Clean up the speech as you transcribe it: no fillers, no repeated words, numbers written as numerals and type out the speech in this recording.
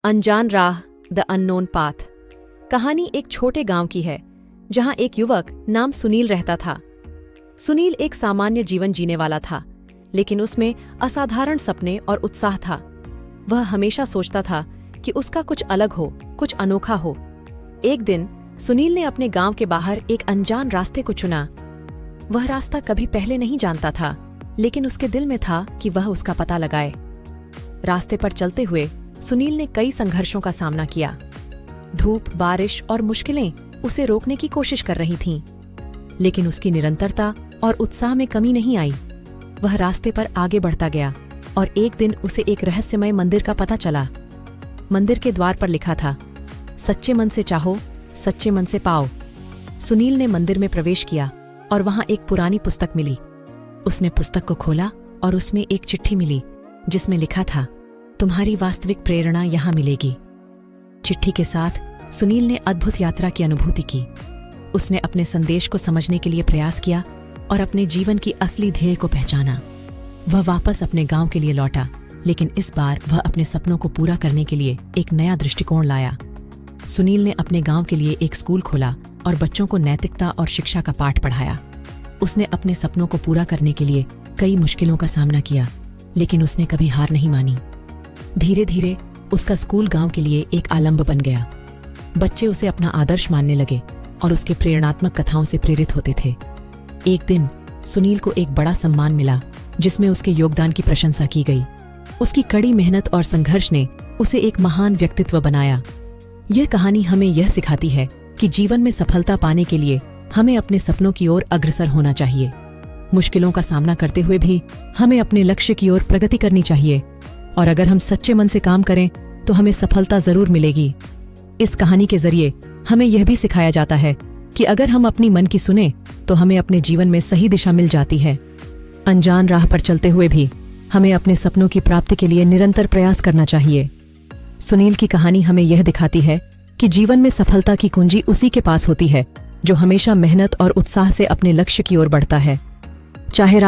अनजान राह, the unknown path. कहानी एक छोटे गांव की है जहां एक युवक नाम सुनील रहता था। सुनील एक सामान्य जीवन जीने वाला था, लेकिन उसमें असाधारण सपने और उत्साह था। वह हमेशा सोचता था कि उसका कुछ अलग हो, कुछ अनोखा हो। एक दिन सुनील ने अपने गांव के बाहर एक अनजान रास्ते को चुना। वह रास्ता कभी पहले नहीं जानता था, लेकिन उसके दिल में था कि वह उसका पता लगाए। रास्ते पर चलते हुए सुनील ने कई संघर्षों का सामना किया। धूप, बारिश और मुश्किलें उसे रोकने की कोशिश कर रही थीं, लेकिन उसकी निरंतरता और उत्साह में कमी नहीं आई। वह रास्ते पर आगे बढ़ता गया और एक दिन उसे एक रहस्यमय मंदिर का पता चला। मंदिर के द्वार पर लिखा था, सच्चे मन से चाहो, सच्चे मन से पाओ। सुनील ने मंदिर में प्रवेश किया और वहां एक पुरानी पुस्तक मिली। उसने पुस्तक को खोला और उसमें एक चिट्ठी मिली जिसमें लिखा था, तुम्हारी वास्तविक प्रेरणा यहां मिलेगी। चिट्ठी के साथ सुनील ने अद्भुत यात्रा की अनुभूति की। उसने अपने संदेश को समझने के लिए प्रयास किया और अपने जीवन की असली ध्येय को पहचाना। वह वापस अपने गांव के लिए लौटा, लेकिन इस बार वह अपने सपनों को पूरा करने के लिए एक नया दृष्टिकोण लाया। सुनील ने अपने गांव के लिए एक स्कूल खोला और बच्चों को नैतिकता और शिक्षा का पाठ पढ़ाया। उसने अपने सपनों को पूरा करने के लिए कई मुश्किलों का सामना किया, लेकिन उसने कभी हार नहीं मानी। धीरे धीरे उसका स्कूल गांव के लिए एक आलंब बन गया। बच्चे उसे अपना आदर्श मानने लगे और उसके प्रेरणात्मक कथाओं से प्रेरित होते थे। एक दिन सुनील को एक बड़ा सम्मान मिला, जिसमें उसके योगदान की प्रशंसा की गई। उसकी कड़ी मेहनत और संघर्ष ने उसे एक महान व्यक्तित्व बनाया। यह कहानी हमें यह सिखाती है कि जीवन में सफलता पाने के लिए हमें अपने सपनों की ओर अग्रसर होना चाहिए। मुश्किलों का सामना करते हुए भी हमें अपने लक्ष्य की ओर प्रगति करनी चाहिए, और अगर हम सच्चे मन से काम करें तो हमें सफलता जरूर मिलेगी। इस कहानी के जरिए हमें यह भी सिखाया जाता है कि अगर हम अपनी मन की सुने तो हमें अपने जीवन में सही दिशा मिल जाती है। अनजान राह पर चलते हुए भी हमें अपने सपनों की प्राप्ति के लिए निरंतर प्रयास करना चाहिए। सुनील की कहानी हमें यह दिखाती है कि जीवन में सफलता की कुंजी उसी के पास होती है जो हमेशा मेहनत और उत्साह से अपने लक्ष्य की ओर बढ़ता है। चाहे